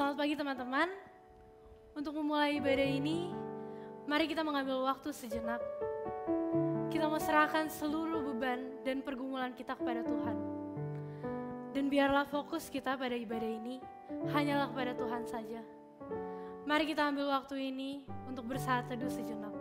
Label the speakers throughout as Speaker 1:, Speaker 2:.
Speaker 1: Selamat pagi teman-teman. Untuk memulai ibadah ini, mari kita mengambil waktu sejenak. Kita mau serahkan seluruh beban dan pergumulan kita kepada Tuhan. Dan biarlah fokus kita pada ibadah ini hanyalah kepada Tuhan saja. Mari kita ambil waktu ini untuk bersaat teduh sejenak.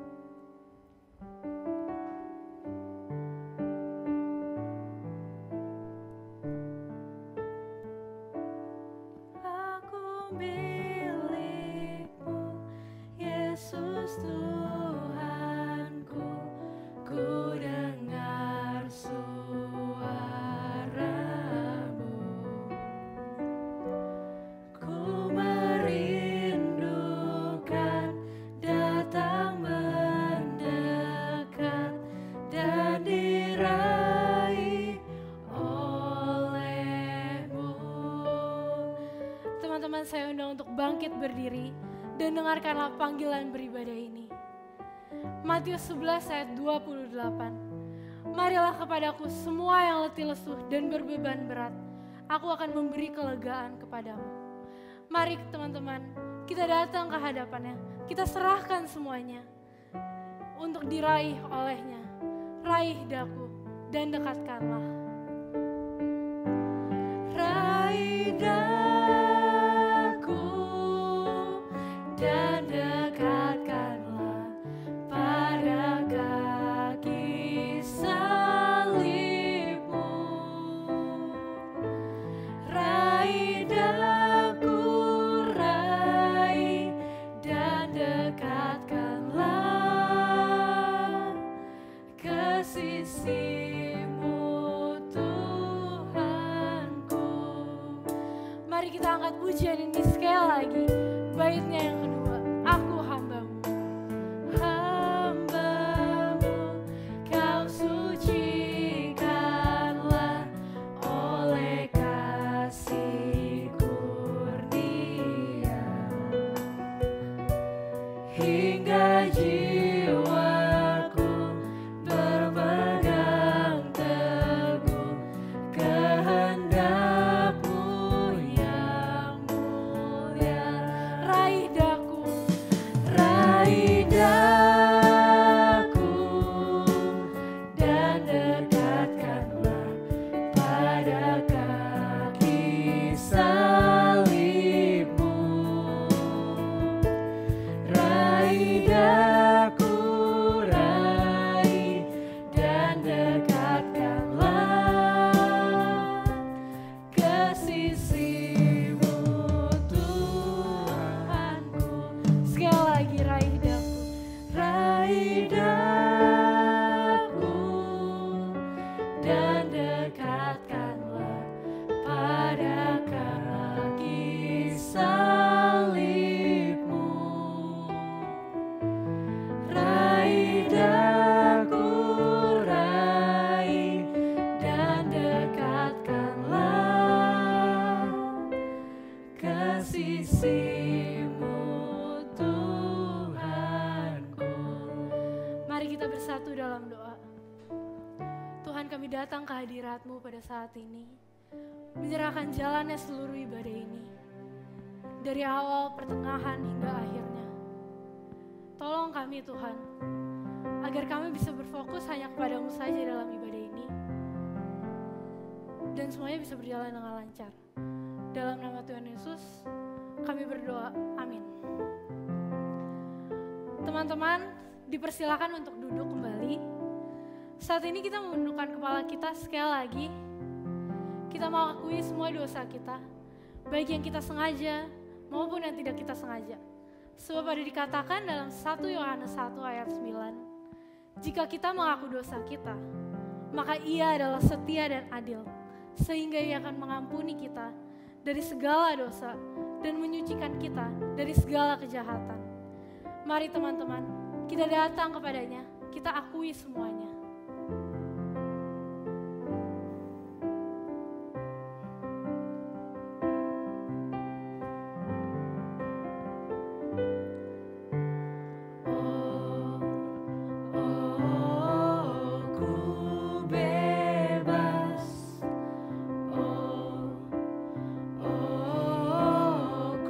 Speaker 1: Saya undang untuk bangkit berdiri dan dengarkanlah panggilan beribadah ini. Matius 11 ayat 28. Marilah kepadaku semua yang letih lesu dan berbeban berat, aku akan memberi kelegaan kepadamu. Mari teman-teman, kita datang ke hadapannya, kita serahkan semuanya untuk diraih olehnya. Raih daku dan dekatkanlah. Raih daku dan dekatkanlah pada kaki salibmu. Raih daku, raih dan dekatkanlah ke sisimu Tuhanku. Mari kita angkat pujian ini sekali lagi. Baitnya yang kedua, aku hambamu. Hambamu, kau sucikanlah oleh kasih kurnia. Hingga jiwaku berpegang teguh kehendak-Mu yang mulia. Raih daku dan dekatkanlah pada kaki salibmu. Raih daku, raih dan dekatkanlah ke sisimu Tuhanku. Sekali lagi, raih daku dan dekatkanlah pada kaki salibmu. Raih daku, raih dan dekatkanlah ke sisimu Tuhanku. Mari kita bersatu dalam doa. Tuhan, kami datang ke hadirat-Mu pada saat ini, menyerahkan jalannya seluruh ibadah ini, dari awal, pertengahan, hingga akhirnya. Tolong kami Tuhan, agar kami bisa berfokus hanya kepada-Mu saja dalam ibadah ini, dan semuanya bisa berjalan dengan lancar. Dalam nama Tuhan Yesus, kami berdoa, amin. Teman-teman, dipersilakan untuk duduk kembali. Saat ini kita menundukkan kepala kita sekali lagi. Kita mau akui semua dosa kita, baik yang kita sengaja maupun yang tidak kita sengaja. Sebab ada dikatakan dalam 1 Yohanes 1 ayat 9, jika kita mengaku dosa kita, maka Ia adalah setia dan adil, sehingga Ia akan mengampuni kita dari segala dosa dan menyucikan kita dari segala kejahatan. Mari teman-teman, kita datang kepadanya, kita akui semuanya.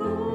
Speaker 1: Ku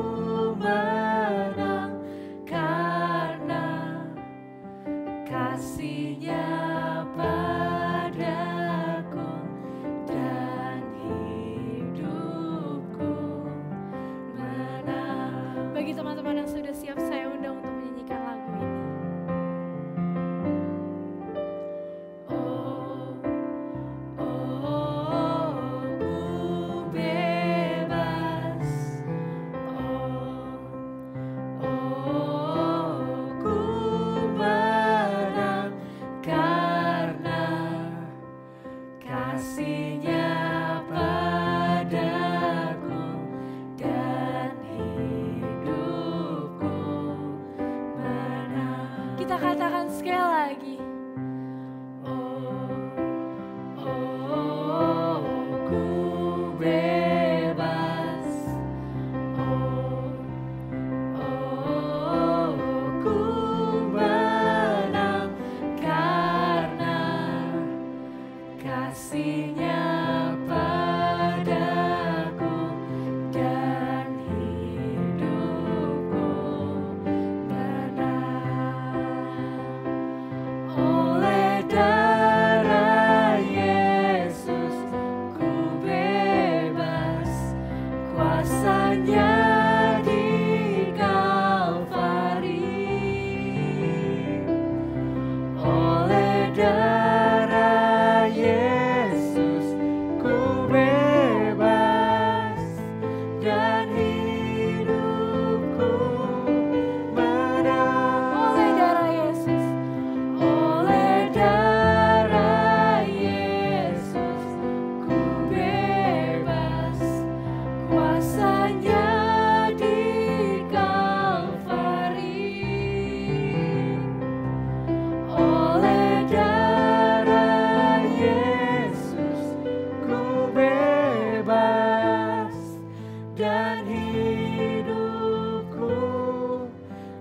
Speaker 2: dan hidupku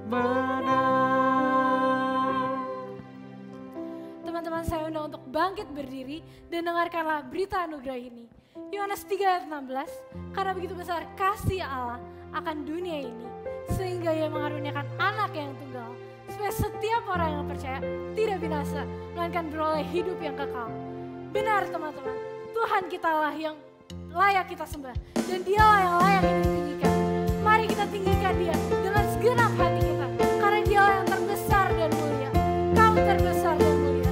Speaker 2: menang.
Speaker 1: Teman-teman, saya undang untuk bangkit berdiri dan dengarkanlah berita anugerah ini. Yohanes 3 ayat 16, karena begitu besar kasih Allah akan dunia ini, sehingga Ia mengaruniakan anak yang tunggal, supaya setiap orang yang percaya tidak binasa, melainkan beroleh hidup yang kekal. Benar teman-teman, Tuhan kita lah yang layak kita sembah, dan Dialah yang layak kita tinggikan. Mari kita tinggikan Dia dengan segenap hati kita, karena Dialah yang terbesar dan mulia. Kau terbesar dan mulia.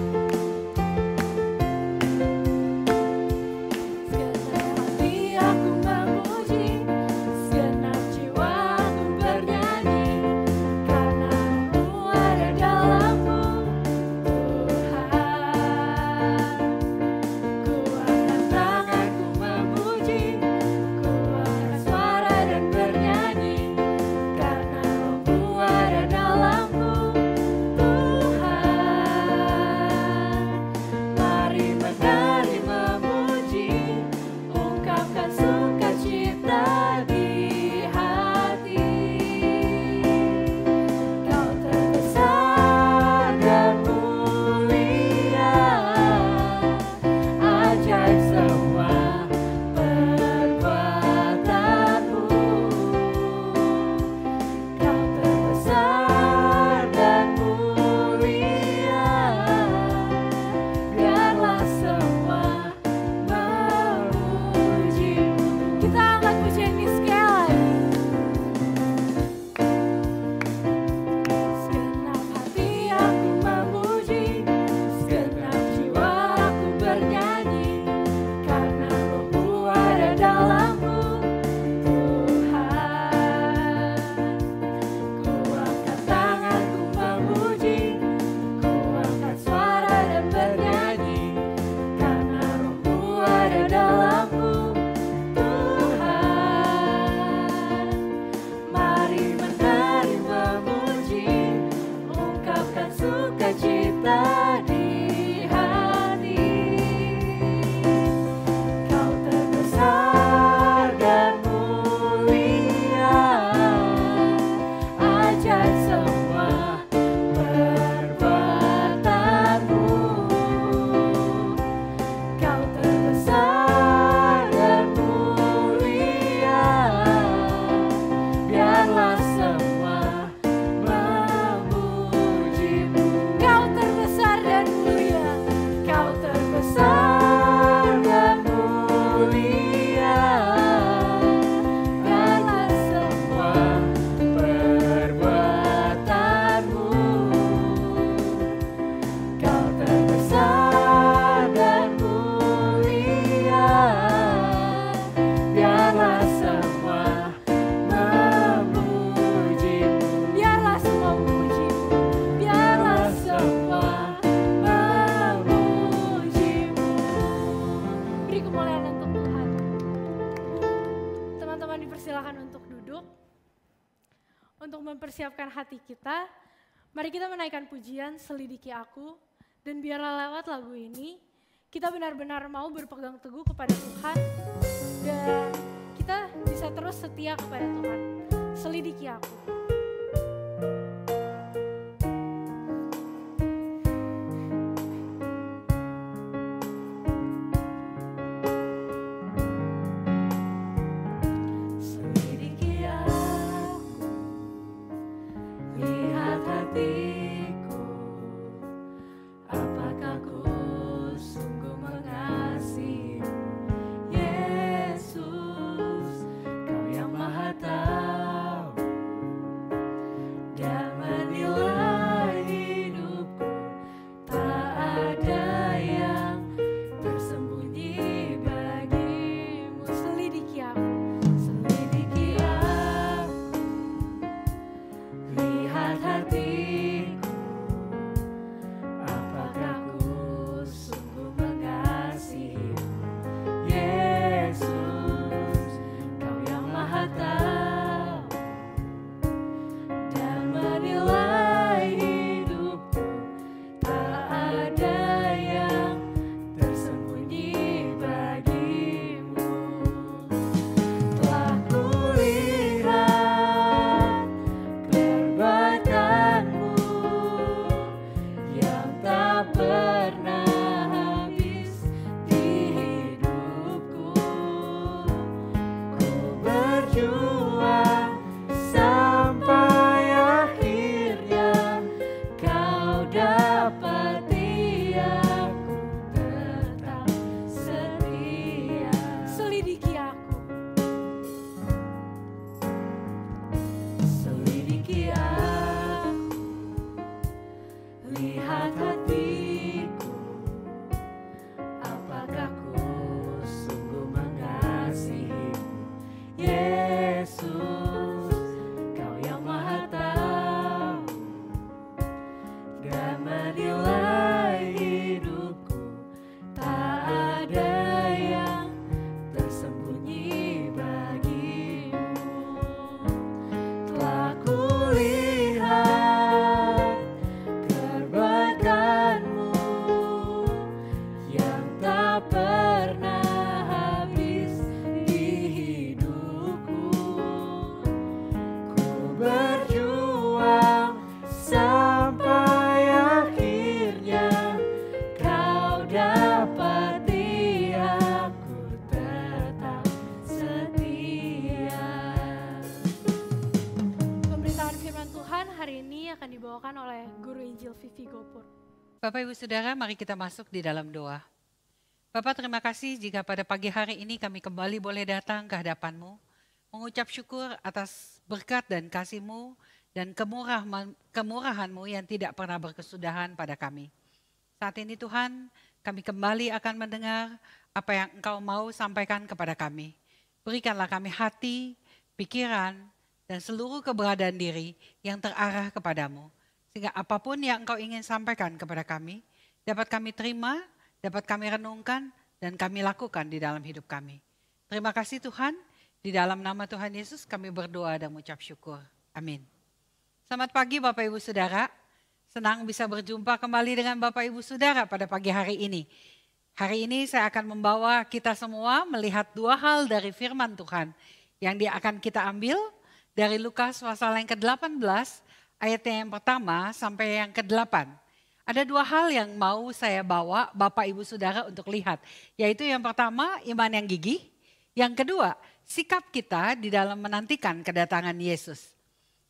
Speaker 1: Mempersiapkan hati kita, mari kita menaikkan pujian Selidiki Aku, dan biarlah lewat lagu ini kita benar-benar mau berpegang teguh kepada Tuhan dan kita bisa terus setia kepada Tuhan. Selidiki Aku.
Speaker 2: Yesus, Kau yang Maha Tahu
Speaker 1: dibawakan oleh Guru Injil Vivi Gopur.
Speaker 3: Bapak Ibu Saudara, mari kita masuk di dalam doa. Bapak, terima kasih jika pada pagi hari ini kami kembali boleh datang ke hadapan-Mu, mengucap syukur atas berkat dan kasih-Mu dan kemurahan-Mu yang tidak pernah berkesudahan pada kami. Saat ini Tuhan, kami kembali akan mendengar apa yang Engkau mau sampaikan kepada kami. Berikanlah kami hati, pikiran, dan seluruh keberadaan diri yang terarah kepadamu. Sehingga apapun yang Engkau ingin sampaikan kepada kami, dapat kami terima, dapat kami renungkan, dan kami lakukan di dalam hidup kami. Terima kasih Tuhan, di dalam nama Tuhan Yesus kami berdoa dan mengucap syukur. Amin. Selamat pagi Bapak Ibu Saudara, senang bisa berjumpa kembali dengan Bapak Ibu Saudara pada pagi hari ini. Hari ini saya akan membawa kita semua melihat dua hal dari firman Tuhan yang akan kita ambil dari Lukas pasal yang ke-18 ayatnya yang pertama sampai yang ke-8. Ada dua hal yang mau saya bawa Bapak Ibu Saudara untuk lihat. Yaitu yang pertama iman yang gigih. Yang kedua sikap kita di dalam menantikan kedatangan Yesus.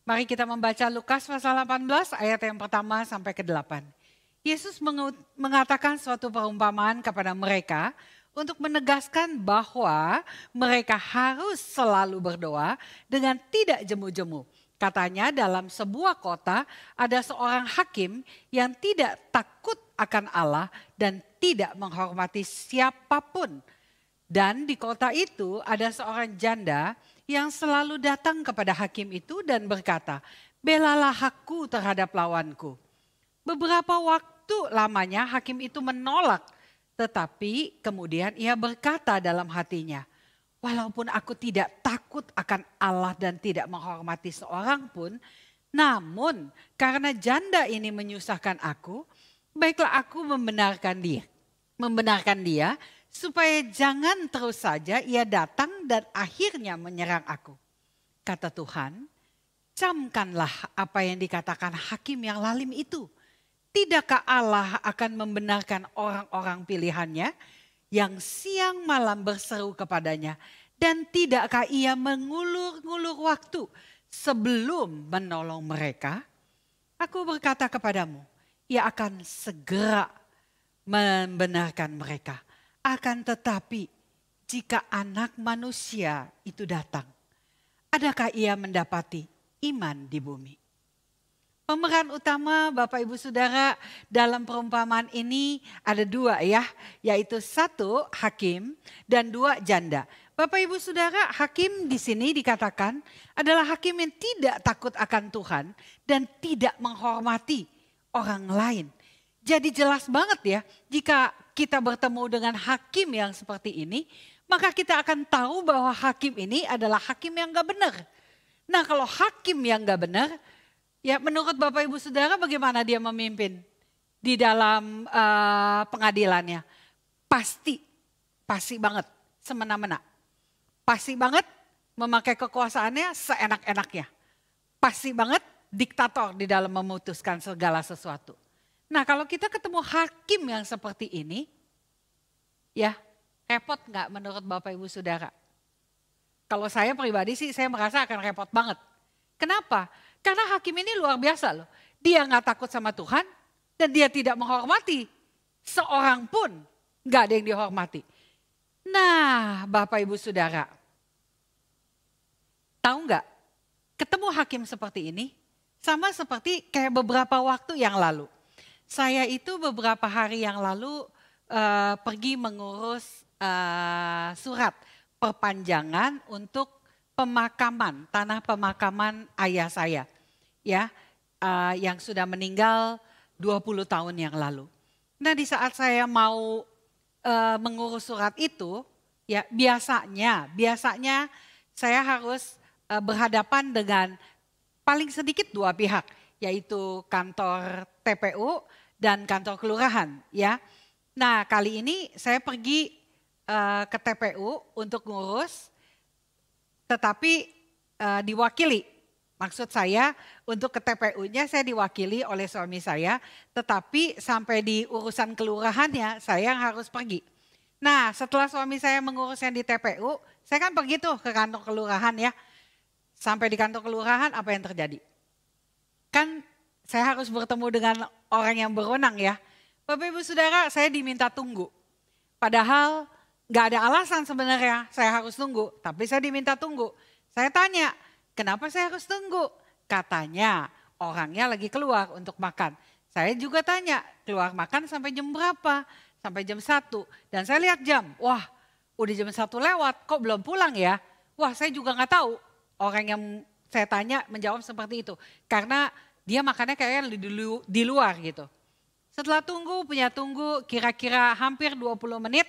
Speaker 3: Mari kita membaca Lukas pasal 18 ayat yang pertama sampai ke-8. Yesus mengatakan suatu perumpamaan kepada mereka untuk menegaskan bahwa mereka harus selalu berdoa dengan tidak jemu-jemu. Katanya dalam sebuah kota ada seorang hakim yang tidak takut akan Allah dan tidak menghormati siapapun. Dan di kota itu ada seorang janda yang selalu datang kepada hakim itu dan berkata, "Belalah aku terhadap lawanku." Beberapa waktu lamanya hakim itu menolak. Tetapi kemudian ia berkata dalam hatinya, "Walaupun aku tidak takut akan Allah dan tidak menghormati seorang pun, namun karena janda ini menyusahkan aku, baiklah aku membenarkan dia supaya jangan terus saja ia datang dan akhirnya menyerang aku." Kata Tuhan, "Camkanlah apa yang dikatakan hakim yang lalim itu. Tidakkah Allah akan membenarkan orang-orang pilihannya yang siang malam berseru kepadanya, dan tidakkah ia mengulur-ngulur waktu sebelum menolong mereka? Aku berkata kepadamu, ia akan segera membenarkan mereka. Akan tetapi jika Anak Manusia itu datang, adakah ia mendapati iman di bumi?" Pemeran utama Bapak Ibu Saudara dalam perumpamaan ini ada dua ya, yaitu satu hakim dan dua janda. Bapak Ibu Saudara, hakim di sini dikatakan adalah hakim yang tidak takut akan Tuhan dan tidak menghormati orang lain. Jadi jelas banget ya, jika kita bertemu dengan hakim yang seperti ini, maka kita akan tahu bahwa hakim ini adalah hakim yang gak benar. Nah kalau hakim yang gak benar, ya menurut Bapak Ibu Saudara bagaimana dia memimpin di dalam pengadilannya? Pasti banget semena-mena. Pasti banget memakai kekuasaannya seenak-enaknya. Pasti banget diktator di dalam memutuskan segala sesuatu. Nah kalau kita ketemu hakim yang seperti ini, ya repot gak menurut Bapak Ibu Saudara? Kalau saya pribadi sih saya merasa akan repot banget. Kenapa? Karena hakim ini luar biasa loh. Dia gak takut sama Tuhan dan dia tidak menghormati seorang pun. Gak ada yang dihormati. Nah Bapak Ibu Saudara, tahu gak? Ketemu hakim seperti ini sama seperti kayak beberapa waktu yang lalu. Saya itu beberapa hari yang lalu pergi mengurus surat perpanjangan untuk pemakaman, tanah pemakaman ayah saya ya, yang sudah meninggal 20 tahun yang lalu. Nah di saat saya mau mengurus surat itu, ya biasanya saya harus berhadapan dengan paling sedikit dua pihak, yaitu kantor TPU dan kantor kelurahan ya. Nah kali ini saya pergi ke TPU untuk ngurus, tetapi diwakili. Maksud saya untuk ke TPU-nya saya diwakili oleh suami saya, tetapi sampai di urusan kelurahannya saya yang harus pergi. Nah setelah suami saya mengurus yang di TPU, saya kan pergi tuh ke kantor kelurahan ya. Sampai di kantor kelurahan apa yang terjadi? Kan saya harus bertemu dengan orang yang berwenang ya. Bapak Ibu Saudara, saya diminta tunggu. Padahal gak ada alasan sebenarnya saya harus tunggu, tapi saya diminta tunggu. Saya tanya, kenapa saya harus tunggu? Katanya orangnya lagi keluar untuk makan. Saya juga tanya, keluar makan sampai jam berapa? Sampai jam 1. Dan saya lihat jam, wah udah jam 1 lewat, kok belum pulang ya? Wah saya juga gak tahu. Orang yang saya tanya menjawab seperti itu. Karena dia makannya kayaknya di luar gitu. Setelah tunggu, kira-kira hampir 20 menit.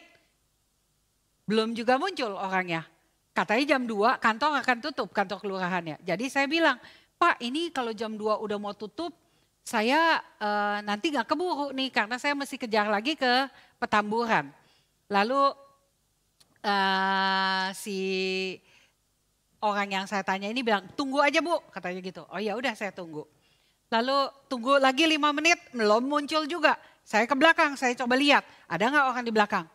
Speaker 3: Belum juga muncul orangnya. Katanya jam 2 kantor akan tutup, kantor kelurahannya. Jadi saya bilang, Pak ini kalau jam 2 udah mau tutup, saya nanti gak keburu nih karena saya mesti kejar lagi ke Petamburan. Lalu si orang yang saya tanya ini bilang, tunggu aja Bu, katanya gitu. Oh ya udah saya tunggu. Lalu tunggu lagi 5 menit, belum muncul juga. Saya ke belakang, saya coba lihat, ada gak orang di belakang?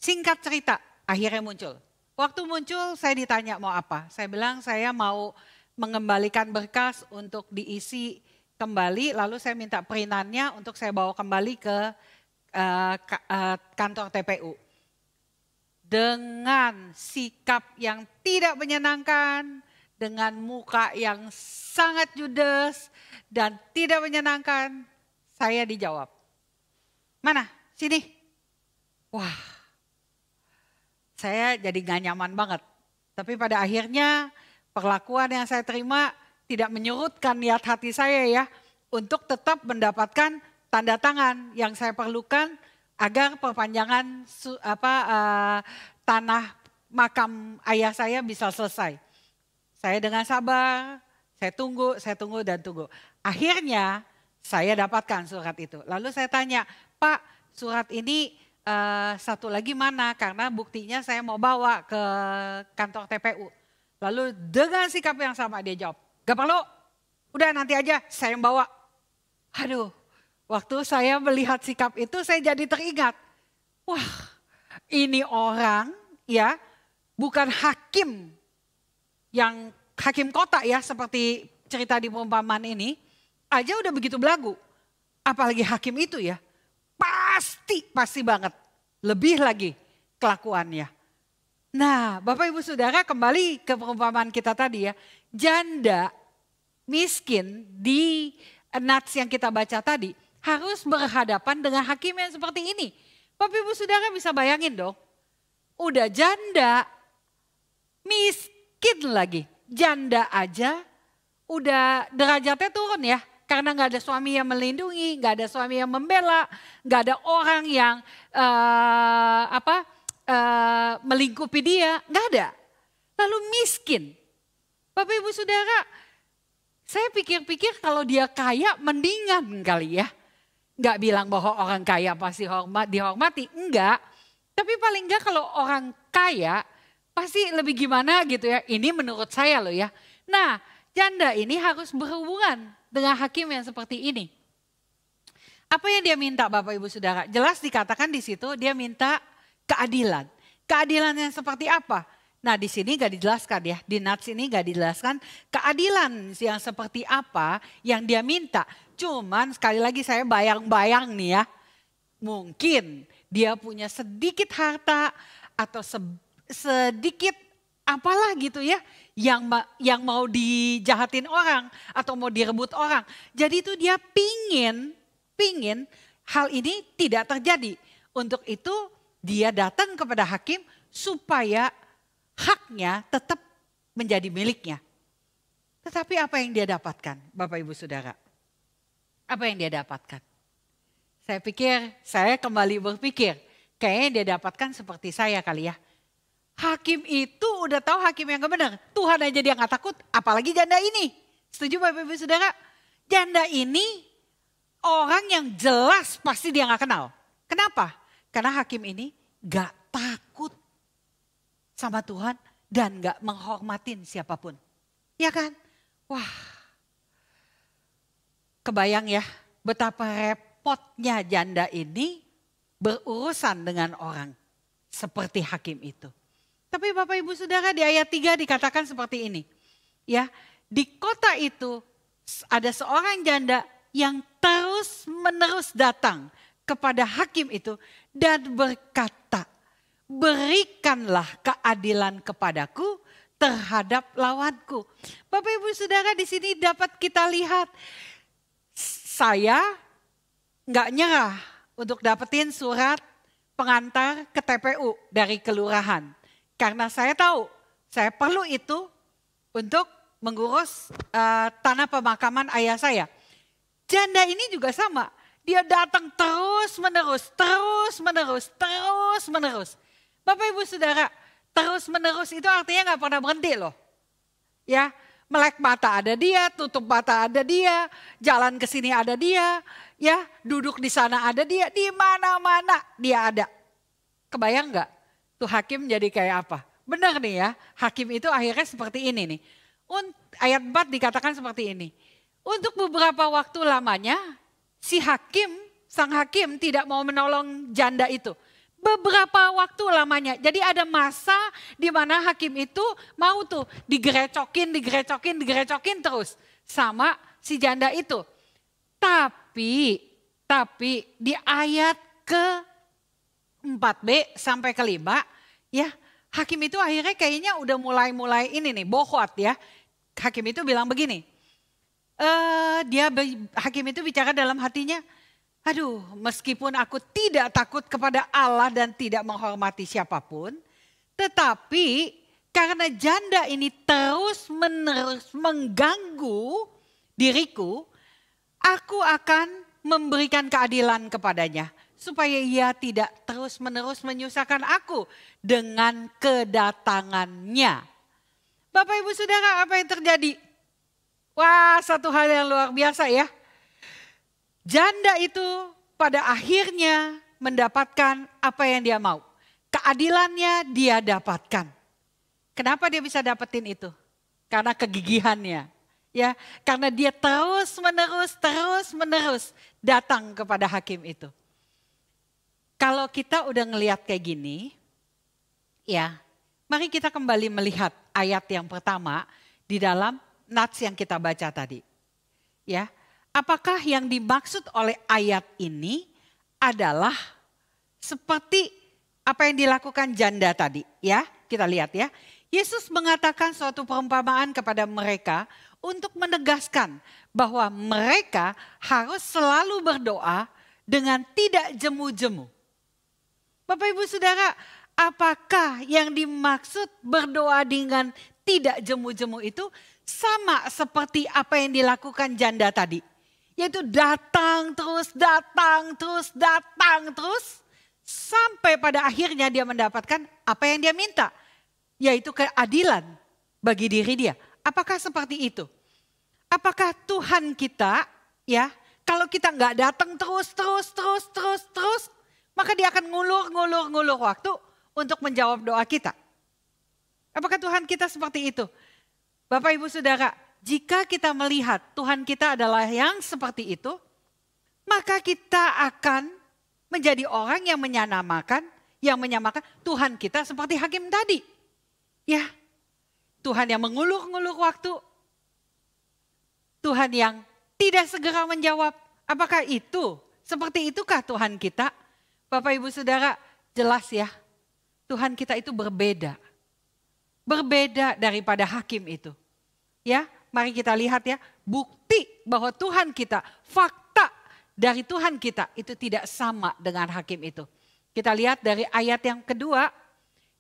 Speaker 3: Singkat cerita, akhirnya muncul. Waktu muncul saya ditanya mau apa. Saya bilang saya mau mengembalikan berkas untuk diisi kembali. Lalu saya minta perintannya untuk saya bawa kembali ke kantor TPU. Dengan sikap yang tidak menyenangkan, dengan muka yang sangat judes dan tidak menyenangkan, saya dijawab. Mana? Sini. Wah, saya jadi gak nyaman banget. Tapi pada akhirnya perlakuan yang saya terima tidak menyurutkan niat hati saya ya. Untuk tetap mendapatkan tanda tangan yang saya perlukan agar perpanjangan tanah makam ayah saya bisa selesai. Saya dengan sabar, saya tunggu dan tunggu. Akhirnya saya dapatkan surat itu. Lalu saya tanya, Pak surat ini satu lagi mana? Karena buktinya saya mau bawa ke kantor TPU. Lalu dengan sikap yang sama dia jawab, gak perlu, udah nanti aja saya yang bawa. Aduh, waktu saya melihat sikap itu saya jadi teringat. Wah ini orang ya bukan hakim yang hakim kota ya seperti cerita di perumpamaan ini. Aja udah begitu belagu. Apalagi hakim itu ya. Pasti banget. Lebih lagi kelakuannya. Nah Bapak Ibu Saudara kembali ke perumpamaan kita tadi ya. Janda miskin di nats yang kita baca tadi harus berhadapan dengan hakim yang seperti ini. Bapak Ibu Saudara bisa bayangin dong. Udah janda, miskin lagi. Janda aja udah derajatnya turun ya. Karena gak ada suami yang melindungi, gak ada suami yang membela, gak ada orang yang melingkupi dia, gak ada. Lalu miskin. Bapak Ibu Saudara, saya pikir-pikir kalau dia kaya mendingan kali ya. Gak bilang bahwa orang kaya pasti dihormati, enggak. Tapi paling enggak kalau orang kaya pasti lebih gimana gitu ya. Ini menurut saya loh ya. Nah janda ini harus berhubungan dengan hakim yang seperti ini. Apa yang dia minta Bapak Ibu Saudara? Jelas dikatakan di situ dia minta keadilan. Keadilan yang seperti apa? Nah di sini gak dijelaskan ya, di nats ini gak dijelaskan keadilan yang seperti apa yang dia minta. Cuman sekali lagi saya bayang-bayang nih ya, mungkin dia punya sedikit harta atau sedikit apalah gitu ya, yang mau dijahatin orang atau mau direbut orang. Jadi itu dia pingin hal ini tidak terjadi. Untuk itu dia datang kepada hakim supaya haknya tetap menjadi miliknya. Tetapi apa yang dia dapatkan Bapak Ibu Saudara? Apa yang dia dapatkan? Saya kembali berpikir, kayaknya dia dapatkan seperti saya kali ya. Hakim itu udah tahu hakim yang gak benar. Tuhan aja dia gak takut, apalagi janda ini. Setuju Bapak Ibu Saudara? Janda ini orang yang jelas pasti dia gak kenal. Kenapa? Karena hakim ini gak takut sama Tuhan dan gak menghormatin siapapun. Ya kan? Wah, kebayang ya betapa repotnya janda ini berurusan dengan orang seperti hakim itu. Tapi Bapak Ibu Saudara di ayat 3 dikatakan seperti ini. Ya, di kota itu ada seorang janda yang terus-menerus datang kepada hakim itu dan berkata, berikanlah keadilan kepadaku terhadap lawanku. Bapak Ibu Saudara, di sini dapat kita lihat, saya nggak nyerah untuk dapetin surat pengantar ke TPU dari kelurahan. Karena saya tahu saya perlu itu untuk mengurus tanah pemakaman ayah saya. Janda ini juga sama. Dia datang terus menerus. Bapak Ibu Saudara, terus menerus itu artinya nggak pernah berhenti loh. Ya, melek mata ada dia, tutup mata ada dia, jalan ke sini ada dia, ya, duduk di sana ada dia, di mana-mana dia ada. Kebayang nggak? Tuh hakim jadi kayak apa? Benar nih ya, hakim itu akhirnya seperti ini nih. Ayat 4 dikatakan seperti ini. Untuk beberapa waktu lamanya, si hakim, sang hakim tidak mau menolong janda itu. Beberapa waktu lamanya. Jadi ada masa di mana hakim itu mau tuh digerecokin terus sama si janda itu. Tapi di ayat ke 4b sampai ke 5 ya, hakim itu akhirnya kayaknya udah mulai ini nih, bohot ya. Hakim itu bilang begini, hakim itu bicara dalam hatinya, aduh, meskipun aku tidak takut kepada Allah dan tidak menghormati siapapun, tetapi karena janda ini terus-menerus mengganggu diriku, aku akan memberikan keadilan kepadanya supaya ia tidak terus-menerus menyusahkan aku dengan kedatangannya. Bapak Ibu Saudara, apa yang terjadi? Wah, satu hal yang luar biasa ya. Janda itu pada akhirnya mendapatkan apa yang dia mau. Keadilannya dia dapatkan. Kenapa dia bisa dapetin itu? Karena kegigihannya. Ya, karena dia terus menerus datang kepada hakim itu. Kalau kita udah ngelihat kayak gini, ya, mari kita kembali melihat ayat yang pertama di dalam nats yang kita baca tadi. Ya, apakah yang dimaksud oleh ayat ini adalah seperti apa yang dilakukan janda tadi? Ya, kita lihat ya. Yesus mengatakan suatu perumpamaan kepada mereka untuk menegaskan bahwa mereka harus selalu berdoa dengan tidak jemu-jemu. Bapak Ibu Saudara, apakah yang dimaksud berdoa dengan tidak jemu-jemu itu sama seperti apa yang dilakukan janda tadi? Yaitu datang terus sampai pada akhirnya dia mendapatkan apa yang dia minta. Yaitu keadilan bagi diri dia. Apakah seperti itu? Apakah Tuhan kita, ya, kalau kita nggak datang terus, maka dia akan ngulur waktu untuk menjawab doa kita. Apakah Tuhan kita seperti itu? Bapak Ibu Saudara, jika kita melihat Tuhan kita adalah yang seperti itu, maka kita akan menjadi orang yang menyamakan Tuhan kita seperti hakim tadi. Ya, Tuhan yang mengulur-ngulur waktu, Tuhan yang tidak segera menjawab. Apakah itu? Seperti itukah Tuhan kita? Bapak Ibu Saudara, jelas ya, Tuhan kita itu berbeda. Berbeda daripada hakim itu. Ya, mari kita lihat ya, bukti bahwa Tuhan kita, fakta dari Tuhan kita itu tidak sama dengan hakim itu. Kita lihat dari ayat yang kedua,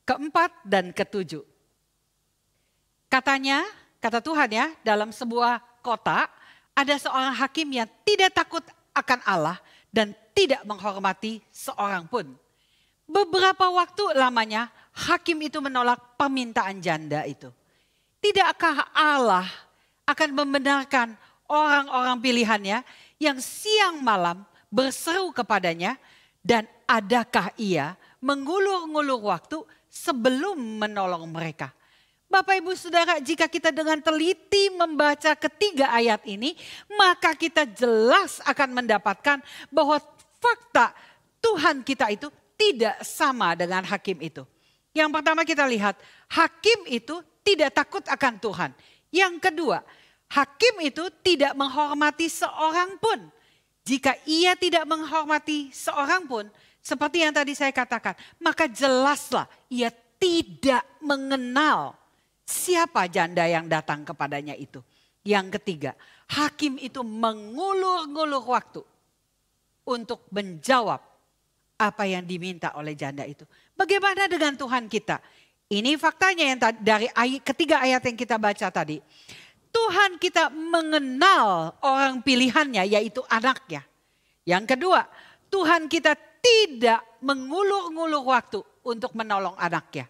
Speaker 3: keempat dan ketujuh. Katanya, kata Tuhan ya, dalam sebuah kota ada seorang hakim yang tidak takut akan Allah dan tidak menghormati seorang pun. Beberapa waktu lamanya hakim itu menolak permintaan janda itu. Tidakkah Allah akan membenarkan orang-orang pilihannya yang siang malam berseru kepadanya, dan adakah ia mengulur-ngulur waktu sebelum menolong mereka? Bapak Ibu Saudara, jika kita dengan teliti membaca ketiga ayat ini, maka kita jelas akan mendapatkan bahwa fakta Tuhan kita itu tidak sama dengan hakim itu. Yang pertama kita lihat, hakim itu tidak takut akan Tuhan. Yang kedua, Hakim itu tidak menghormati seorang pun. Jika ia tidak menghormati seorang pun, seperti yang tadi saya katakan, maka jelaslah ia tidak mengenal siapa janda yang datang kepadanya itu. Yang ketiga, hakim itu mengulur-ngulur waktu untuk menjawab apa yang diminta oleh janda itu. Bagaimana dengan Tuhan kita? Ini faktanya yang dari ketiga ayat yang kita baca tadi. Tuhan kita mengenal orang pilihannya, yaitu anaknya. Yang kedua, Tuhan kita tidak mengulur-ngulur waktu untuk menolong anaknya.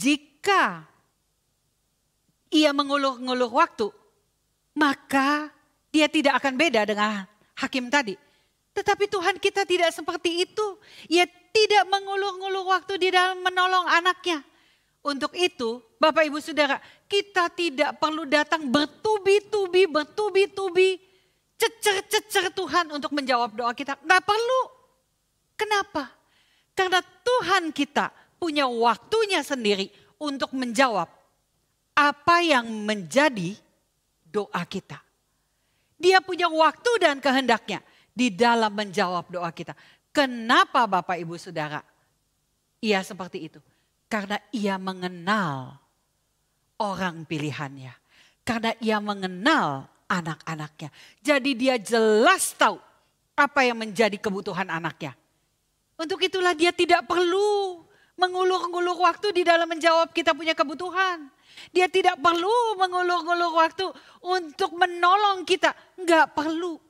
Speaker 3: Jika ia mengulur-ngulur waktu, maka dia tidak akan beda dengan hakim tadi. Tetapi Tuhan kita tidak seperti itu. Ia tidak mengulur-ngulur waktu di dalam menolong anaknya. Untuk itu, Bapak Ibu Saudara, kita tidak perlu datang bertubi-tubi, cecer-cecer Tuhan untuk menjawab doa kita. Nggak perlu. Kenapa? Karena Tuhan kita punya waktunya sendiri untuk menjawab apa yang menjadi doa kita. Dia punya waktu dan kehendaknya di dalam menjawab doa kita. Kenapa Bapak Ibu Saudara? Ia seperti itu. Karena ia mengenal orang pilihannya. Karena ia mengenal anak-anaknya. Jadi dia jelas tahu apa yang menjadi kebutuhan anaknya. Untuk itulah dia tidak perlu mengulur-ngulur waktu di dalam menjawab kita punya kebutuhan. Dia tidak perlu mengulur-ngulur waktu untuk menolong kita. Enggak perlu.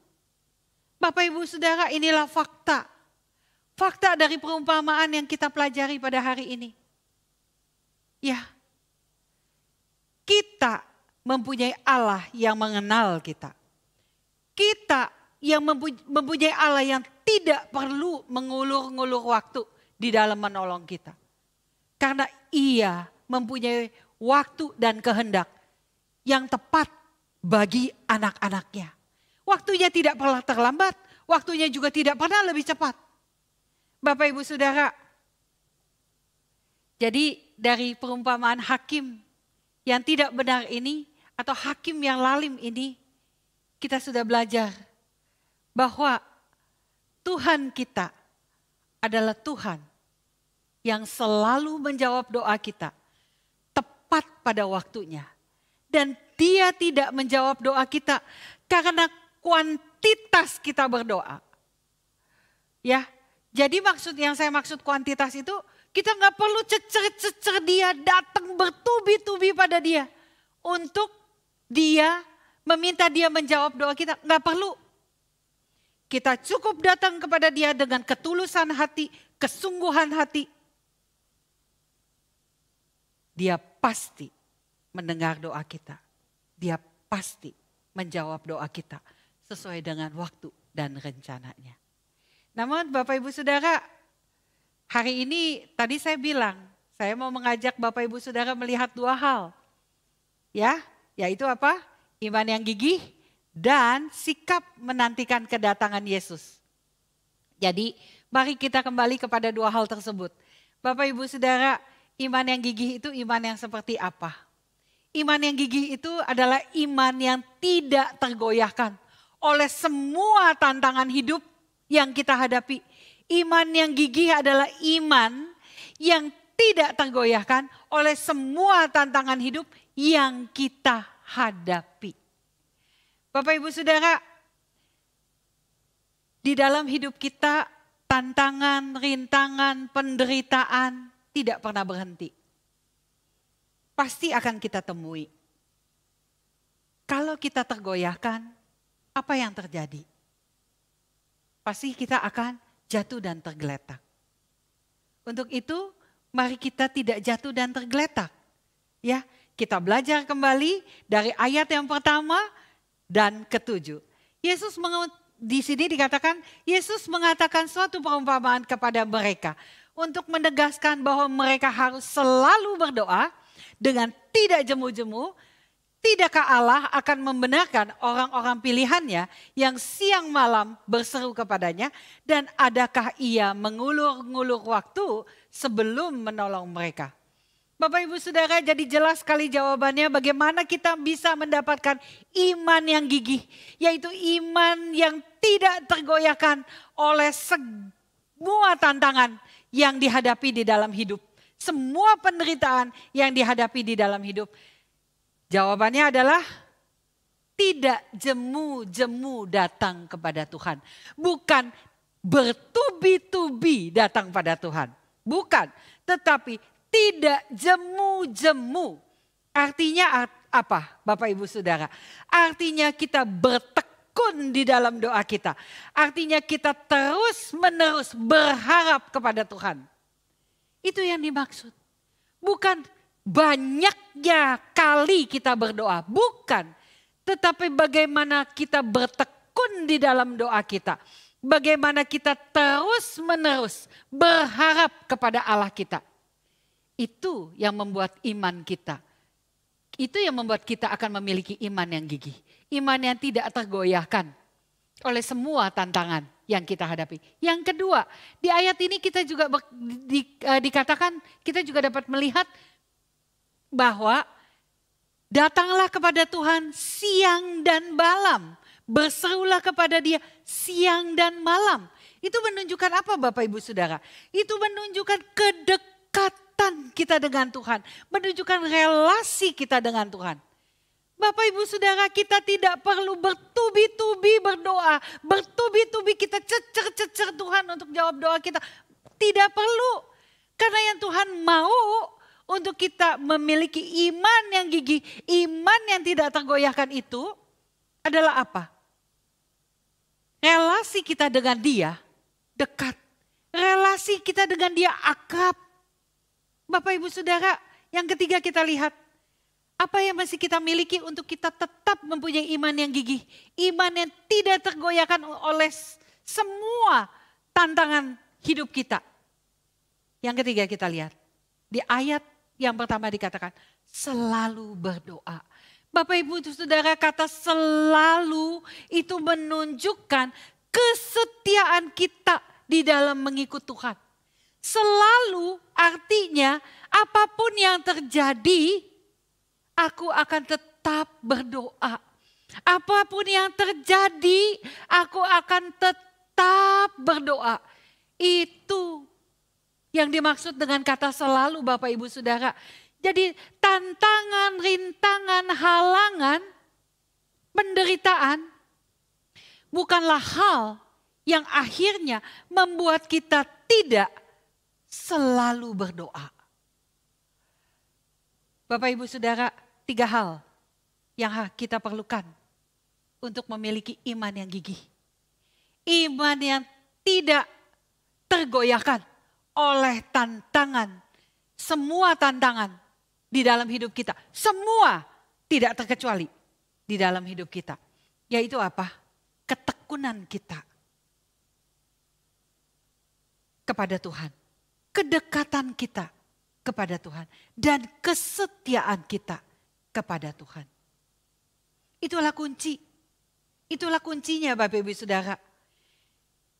Speaker 3: Bapak Ibu Saudara, inilah fakta. Fakta dari perumpamaan yang kita pelajari pada hari ini. Ya, kita mempunyai Allah yang mengenal kita. Kita yang mempunyai Allah yang tidak perlu mengulur-ngulur waktu di dalam menolong kita. Karena ia mempunyai waktu dan kehendak yang tepat bagi anak-anaknya. Waktunya tidak pernah terlambat, waktunya juga tidak pernah lebih cepat. Bapak Ibu Saudara, jadi dari perumpamaan hakim yang tidak benar ini atau hakim yang lalim ini, kita sudah belajar bahwa Tuhan kita adalah Tuhan yang selalu menjawab doa kita tepat pada waktunya. Dan dia tidak menjawab doa kita karena kuantitas kita berdoa. Ya, jadi yang saya maksud kuantitas itu, kita nggak perlu cecer-cecer dia, datang bertubi-tubi pada dia. Untuk dia meminta dia menjawab doa kita, nggak perlu. Kita cukup datang kepada dia dengan ketulusan hati, kesungguhan hati. Dia pasti mendengar doa kita. Dia pasti menjawab doa kita sesuai dengan waktu dan rencananya. Namun Bapak Ibu Saudara, hari ini tadi saya bilang, saya mau mengajak Bapak Ibu Saudara melihat dua hal. Ya, yaitu apa? Iman yang gigih dan sikap menantikan kedatangan Yesus. Jadi mari kita kembali kepada dua hal tersebut. Bapak Ibu Saudara, iman yang gigih itu iman yang seperti apa? Iman yang gigih itu adalah iman yang tidak tergoyahkan oleh semua tantangan hidup yang kita hadapi. Iman yang gigih adalah iman yang tidak tergoyahkan oleh semua tantangan hidup yang kita hadapi. Bapak Ibu Saudara, di dalam hidup kita tantangan, rintangan, penderitaan tidak pernah berhenti. Pasti akan kita temui. Kalau kita tergoyahkan, apa yang terjadi? Pasti kita akan jatuh dan tergeletak. Untuk itu, mari kita tidak jatuh dan tergeletak. Ya, kita belajar kembali dari ayat yang pertama dan ketujuh. Di sini dikatakan Yesus mengatakan suatu perumpamaan kepada mereka untuk menegaskan bahwa mereka harus selalu berdoa dengan tidak jemu-jemu. Tidakkah Allah akan membenarkan orang-orang pilihannya yang siang malam berseru kepadanya, dan adakah ia mengulur-ngulur waktu sebelum menolong mereka? Bapak Ibu Saudara, jadi jelas sekali jawabannya bagaimana kita bisa mendapatkan iman yang gigih. Yaitu iman yang tidak tergoyahkan oleh semua tantangan yang dihadapi di dalam hidup. Semua penderitaan yang dihadapi di dalam hidup. Jawabannya adalah tidak jemu-jemu datang kepada Tuhan. Bukan bertubi-tubi datang pada Tuhan. Bukan, tetapi tidak jemu-jemu. Artinya apa Bapak Ibu Saudara? Artinya kita bertekun di dalam doa kita. Artinya kita terus-menerus berharap kepada Tuhan. Itu yang dimaksud. Bukan banyaknya kali kita berdoa. Bukan. Tetapi bagaimana kita bertekun di dalam doa kita. Bagaimana kita terus-menerus berharap kepada Allah kita. Itu yang membuat iman kita. Itu yang membuat kita akan memiliki iman yang gigih. Iman yang tidak tergoyahkan oleh semua tantangan yang kita hadapi. Yang kedua, di ayat ini kita juga dikatakan, kita juga dapat melihat bahwa datanglah kepada Tuhan siang dan malam. Berserulah kepada Dia siang dan malam. Itu menunjukkan apa Bapak Ibu Saudara? Itu menunjukkan kedekatan kita dengan Tuhan. Menunjukkan relasi kita dengan Tuhan. Bapak Ibu Saudara, kita tidak perlu bertubi-tubi berdoa. Bertubi-tubi kita cecer-cecer Tuhan untuk jawab doa kita. Tidak perlu. Karena yang Tuhan mau untuk kita memiliki iman yang gigih. Iman yang tidak tergoyahkan itu adalah apa? Relasi kita dengan Dia dekat. Relasi kita dengan Dia akrab. Bapak Ibu Saudara, yang ketiga kita lihat. Apa yang masih kita miliki untuk kita tetap mempunyai iman yang gigih. Iman yang tidak tergoyahkan oleh semua tantangan hidup kita. Yang ketiga kita lihat. Di ayat yang pertama dikatakan selalu berdoa. Bapak Ibu Saudara, kata selalu itu menunjukkan kesetiaan kita di dalam mengikut Tuhan. Selalu artinya apapun yang terjadi, aku akan tetap berdoa. Apapun yang terjadi, aku akan tetap berdoa. Itu yang dimaksud dengan kata selalu Bapak Ibu Saudara. Jadi tantangan, rintangan, halangan, penderitaan bukanlah hal yang akhirnya membuat kita tidak selalu berdoa. Bapak Ibu Saudara, 3 hal yang kita perlukan untuk memiliki iman yang gigih. Iman yang tidak tergoyahkan oleh tantangan, semua tantangan di dalam hidup kita. Semua tidak terkecuali di dalam hidup kita. Yaitu apa? Ketekunan kita kepada Tuhan. Kedekatan kita kepada Tuhan. Dan kesetiaan kita kepada Tuhan. Itulah kunci. Itulah kuncinya Bapak Ibu Saudara.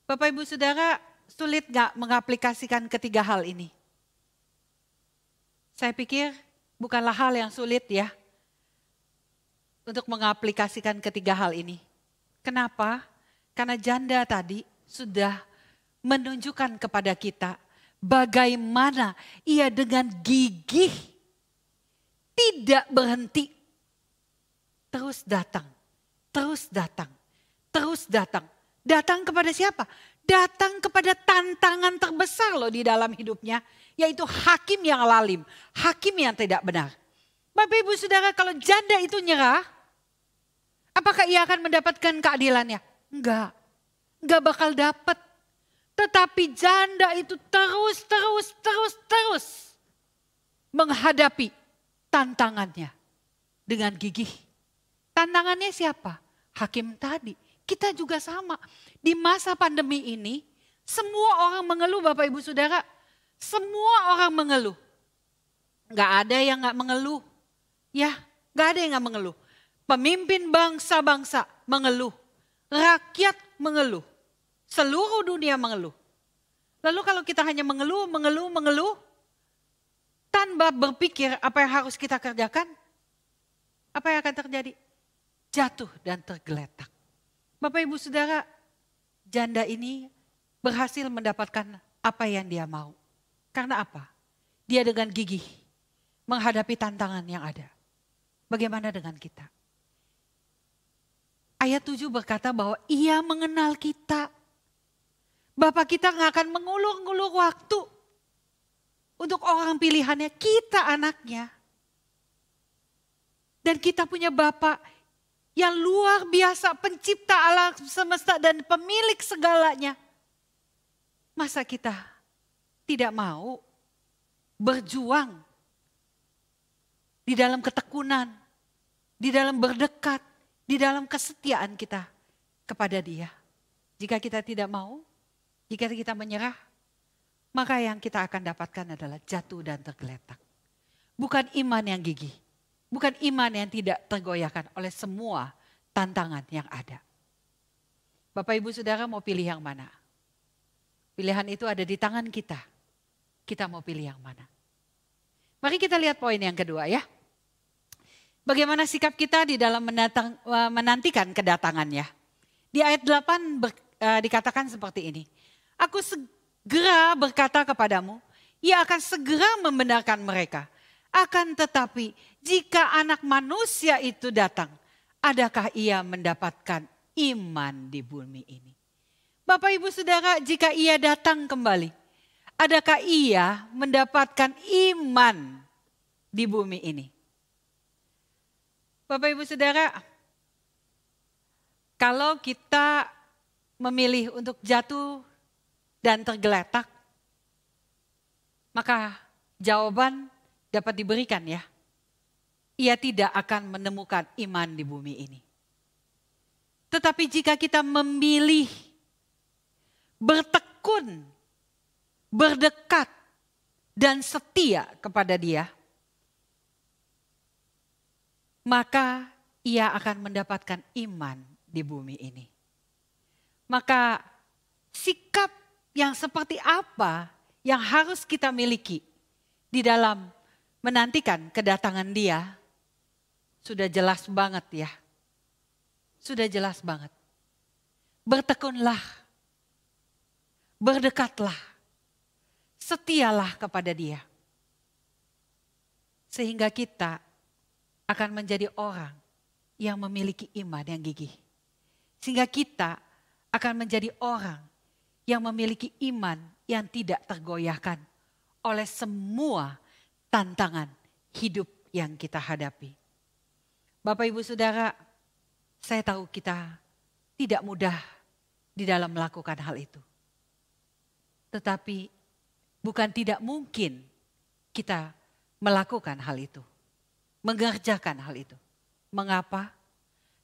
Speaker 3: Bapak Ibu Saudara, sulit gak mengaplikasikan ketiga hal ini? Saya pikir bukanlah hal yang sulit ya untuk mengaplikasikan ketiga hal ini. Kenapa? Karena janda tadi sudah menunjukkan kepada kita bagaimana ia dengan gigih tidak berhenti. Terus datang, terus datang, terus datang. Datang kepada siapa? Datang kepada tantangan terbesar loh di dalam hidupnya. Yaitu hakim yang lalim, hakim yang tidak benar. Bapak Ibu Saudara, kalau janda itu nyerah, apakah ia akan mendapatkan keadilannya? Enggak bakal dapat. Tetapi janda itu terus menghadapi tantangannya dengan gigih. Tantangannya siapa? Hakim tadi. Kita juga sama. Di masa pandemi ini, semua orang mengeluh Bapak Ibu Saudara. Semua orang mengeluh. Gak ada yang gak mengeluh. Ya, gak ada yang gak mengeluh. Pemimpin bangsa-bangsa mengeluh. Rakyat mengeluh. Seluruh dunia mengeluh. Lalu kalau kita hanya mengeluh, tanpa berpikir apa yang harus kita kerjakan, apa yang akan terjadi? Jatuh dan tergeletak. Bapak Ibu Saudara, janda ini berhasil mendapatkan apa yang dia mau. Karena apa? Dia dengan gigih menghadapi tantangan yang ada. Bagaimana dengan kita? Ayat 7 berkata bahwa ia mengenal kita. Bapak kita nggak akan mengulur-ngulur waktu untuk orang pilihannya, kita anaknya. Dan kita punya Bapak yang luar biasa, pencipta alam semesta dan pemilik segalanya. Masa kita tidak mau berjuang di dalam ketekunan, di dalam berdekat, di dalam kesetiaan kita kepada Dia? Jika kita tidak mau, jika kita menyerah, maka yang kita akan dapatkan adalah jatuh dan tergeletak. Bukan iman yang gigih, bukan iman yang tidak tergoyahkan oleh semua tantangan yang ada. Bapak Ibu Saudara mau pilih yang mana? Pilihan itu ada di tangan kita. Kita mau pilih yang mana? Mari kita lihat poin yang kedua ya. Bagaimana sikap kita di dalam menantikan kedatangannya. Di ayat 8 dikatakan seperti ini. Aku segera berkata kepadamu, ia akan segera membenarkan mereka. Akan tetapi jika anak manusia itu datang, adakah ia mendapatkan iman di bumi ini? Bapak Ibu Saudara, jika ia datang kembali, adakah ia mendapatkan iman di bumi ini? Bapak Ibu Saudara, kalau kita memilih untuk jatuh dan tergeletak, maka jawaban dapat diberikan ya. Ia tidak akan menemukan iman di bumi ini. Tetapi jika kita memilih bertekun, berdekat, dan setia kepada Dia, maka ia akan mendapatkan iman di bumi ini. Maka sikap yang seperti apa yang harus kita miliki di dalam menantikan kedatangan Dia, sudah jelas banget ya. Sudah jelas banget. Bertekunlah, berdekatlah, setialah kepada Dia. Sehingga kita akan menjadi orang yang memiliki iman yang gigih. Sehingga kita akan menjadi orang yang memiliki iman yang tidak tergoyahkan oleh semua tantangan hidup yang kita hadapi. Bapak Ibu Saudara, saya tahu kita tidak mudah di dalam melakukan hal itu. Tetapi bukan tidak mungkin kita melakukan hal itu. Mengerjakan hal itu. Mengapa?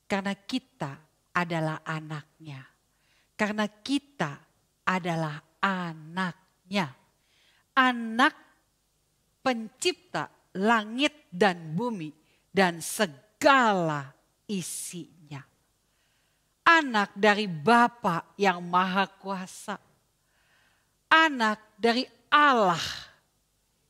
Speaker 3: Karena kita adalah anaknya. Karena kita adalah anaknya. Anak pencipta langit dan bumi dan segala isinya. Anak dari Bapa yang Maha Kuasa. Anak dari Allah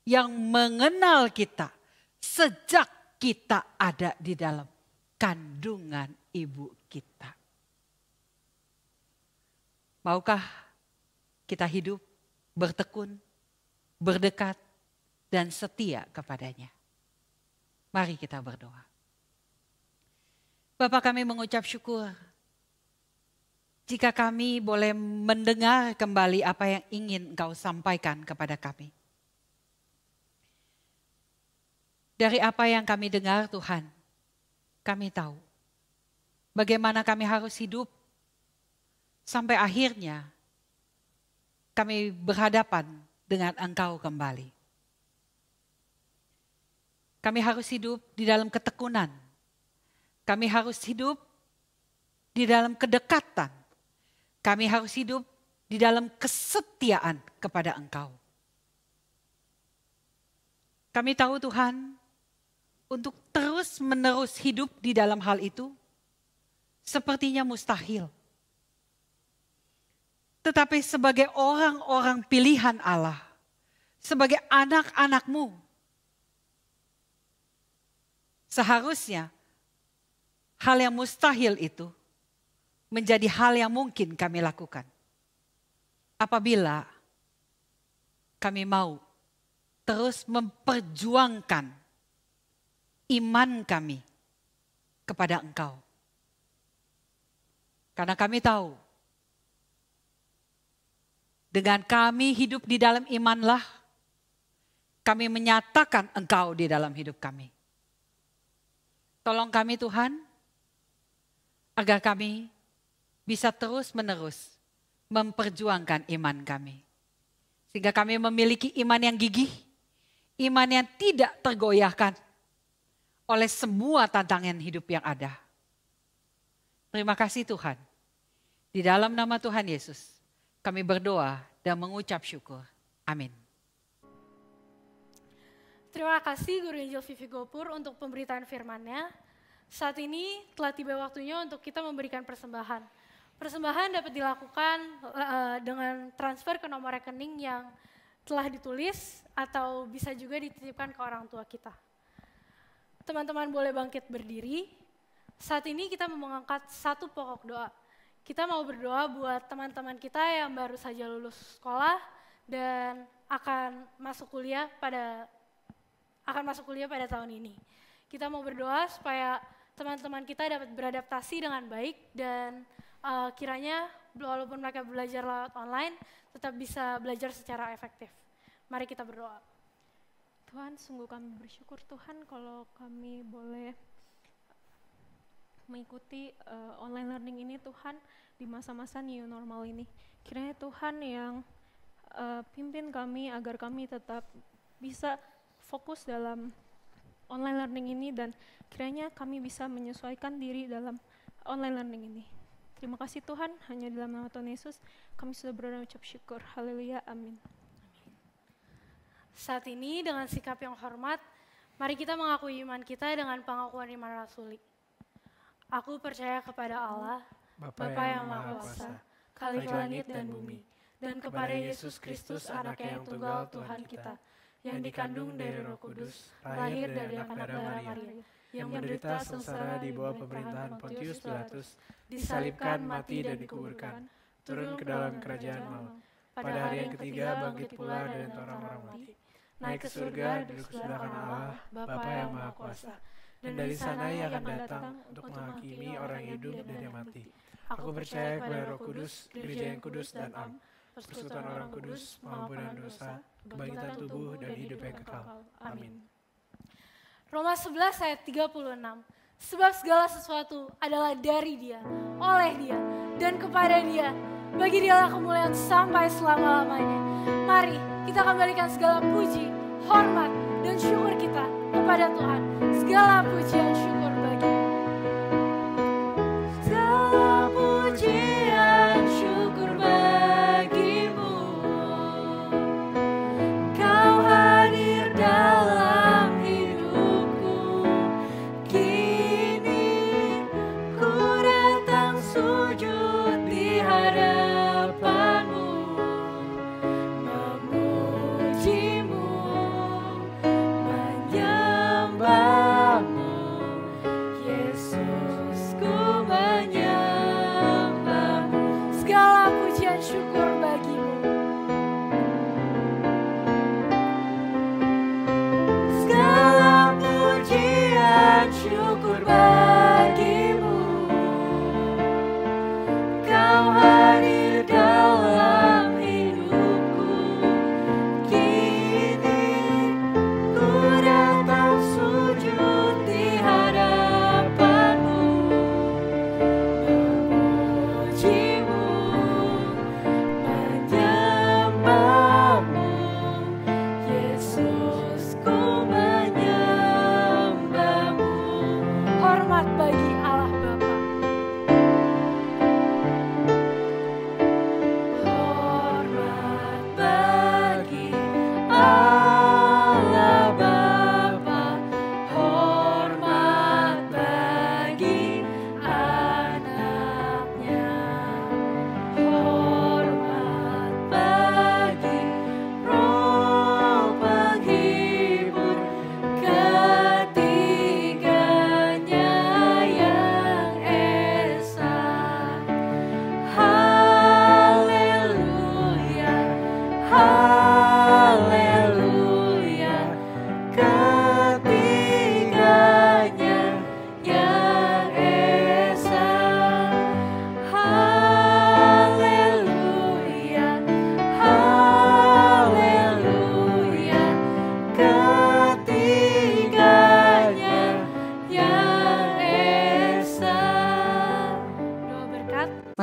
Speaker 3: yang mengenal kita sejak kita ada di dalam kandungan ibu kita. Maukah kita hidup bertekun, berdekat, dan setia kepadanya? Mari kita berdoa. Bapa, kami mengucap syukur jika kami boleh mendengar kembali apa yang ingin Engkau sampaikan kepada kami. Dari apa yang kami dengar Tuhan, kami tahu bagaimana kami harus hidup sampai akhirnya kami berhadapan dengan Engkau kembali. Kami harus hidup di dalam ketekunan. Kami harus hidup di dalam kedekatan. Kami harus hidup di dalam kesetiaan kepada Engkau. Kami tahu Tuhan, untuk terus menerus hidup di dalam hal itu sepertinya mustahil. Tetapi sebagai orang-orang pilihan Allah, sebagai anak-anak-Mu Seharusnya hal yang mustahil itu menjadi hal yang mungkin kami lakukan. Apabila kami mau terus memperjuangkan iman kami kepada Engkau. Karena kami tahu, dengan kami hidup di dalam imanlah, kami menyatakan Engkau di dalam hidup kami. Tolong kami Tuhan, agar kami bisa terus-menerus memperjuangkan iman kami. Sehingga kami memiliki iman yang gigih, iman yang tidak tergoyahkan oleh semua tantangan hidup yang ada. Terima kasih Tuhan. Di dalam nama Tuhan Yesus, kami berdoa dan mengucap syukur. Amin.
Speaker 1: Terima kasih Guru Injil Vivi Gopur untuk pemberitaan firman-Nya. Saat ini telah tiba waktunya untuk kita memberikan persembahan. Persembahan dapat dilakukan dengan transfer ke nomor rekening yang telah ditulis atau bisa juga dititipkan ke orang tua kita. Teman-teman boleh bangkit berdiri. Saat ini kita mau mengangkat satu pokok doa. Kita mau berdoa buat teman-teman kita yang baru saja lulus sekolah dan akan masuk kuliah pada tahun ini. Kita mau berdoa supaya teman-teman kita dapat beradaptasi dengan baik dan kiranya walaupun mereka belajar lewat online, tetap bisa belajar secara efektif. Mari kita berdoa.
Speaker 2: Tuhan, sungguh kami bersyukur Tuhan kalau kami boleh mengikuti online learning ini Tuhan di masa-masa new normal ini. Kiranya Tuhan yang pimpin kami agar kami tetap bisa fokus dalam online learning ini dan kiranya kami bisa menyesuaikan diri dalam online learning ini. Terima kasih Tuhan, hanya dalam nama Tuhan Yesus kami sudah berdoa ucap syukur. Haleluya, amin.
Speaker 1: Saat ini dengan sikap yang hormat, mari kita mengakui iman kita dengan pengakuan iman rasuli. Aku percaya kepada Allah, Bapa yang Maha Kuasa, Khalik langit dan bumi, dan kepada Yesus Kristus anaknya yang tunggal Tuhan kita, yang dikandung dari Roh Kudus, lahir dari anak darah Maria, yang menderita sengsara di bawah pemerintahan Pontius Pilatus, disalibkan, mati dan dikuburkan, turun ke dalam kerajaan maut. Pada hari yang ketiga bangkit pula dari orang-orang mati, naik ke surga, duduk sebelah kanan Allah, Bapa yang Maha Kuasa. Dan dari sana ia akan datang untuk menghakimi orang hidup dan yang mati. Aku percaya kepada Roh Kudus, gereja yang kudus dan am, persekutuan orang kudus, pengampunan dosa, kebangkitan tubuh dan hidup yang kekal. Amin. Roma 11 ayat 36. Sebab segala sesuatu adalah dari Dia, oleh Dia, dan kepada Dia. Bagi Dialah kemuliaan sampai selama-lamanya. Mari kita kembalikan segala puji, hormat, dan syukur kita kepada Tuhan. Segala pujian syukur bagi. Segala pujian syukur bagimu. Kau hadir dalam hidupku. Kini ku datang sujud di hadapanmu, memujimu, menyembahmu.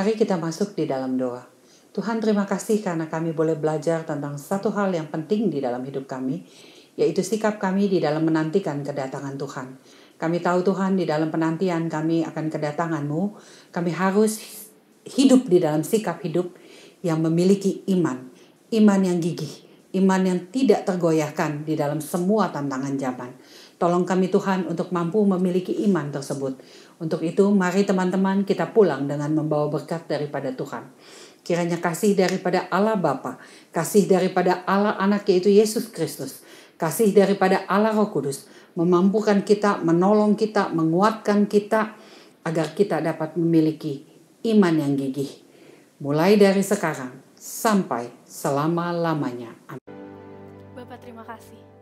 Speaker 3: Mari kita masuk di dalam doa. Tuhan, terima kasih karena kami boleh belajar tentang satu hal yang penting di dalam hidup kami, yaitu sikap kami di dalam menantikan kedatangan Tuhan. Kami tahu Tuhan, di dalam penantian kami akan kedatangan-Mu, kami harus hidup di dalam sikap hidup yang memiliki iman yang gigih, iman yang tidak tergoyahkan di dalam semua tantangan zaman. Tolong kami Tuhan untuk mampu memiliki iman tersebut. Untuk itu mari teman-teman kita pulang dengan membawa berkat daripada Tuhan. Kiranya kasih daripada Allah Bapa, kasih daripada Allah Anak yaitu Yesus Kristus, kasih daripada Allah Roh Kudus memampukan kita, menolong kita, menguatkan kita agar kita dapat memiliki iman yang gigih. Mulai dari sekarang sampai selama-lamanya. Amin.
Speaker 1: Bapak terima kasih.